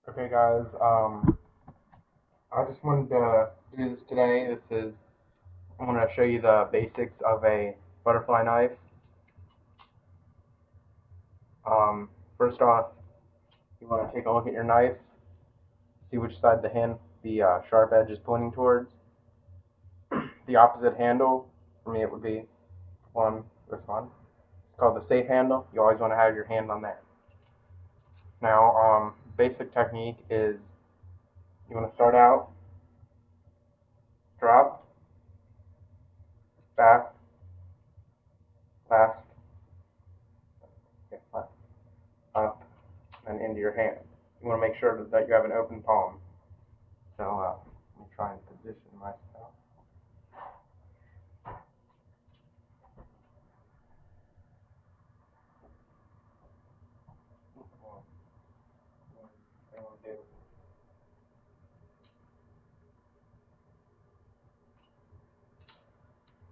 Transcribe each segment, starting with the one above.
Okay, guys. I just wanted to do this today. I'm going to show you the basics of a butterfly knife. First off, you want to take a look at your knife, see which side the sharp edge is pointing towards. The opposite handle, for me, it would be this one. It's called the safe handle. You always want to have your hand on there. Now, basic technique is you want to start out, drop, fast, fast, up, and into your hand. You want to make sure that you have an open palm. So let me try and position myself.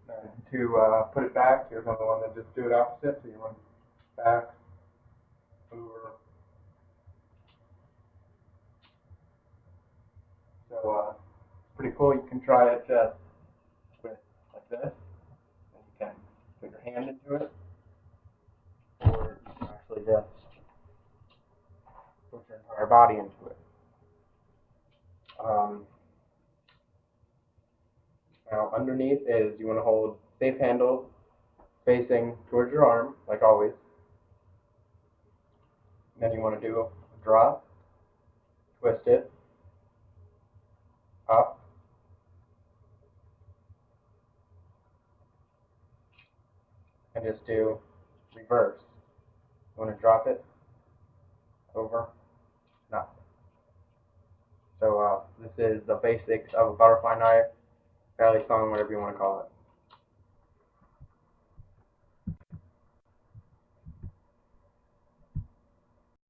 And to put it back, here's another one that just do it opposite. So you run back, over. So it's pretty cool. You can try it just with like this. And you can put your hand into it, or you can actually just put your entire body into it. Um, Now underneath is you want to hold safe handle facing towards your arm, like always. Then you want to do a drop, twist it, up, and just do reverse. You want to drop it, over, and up. So this is the basics of a butterfly knife, Balisong, whatever you want to call it.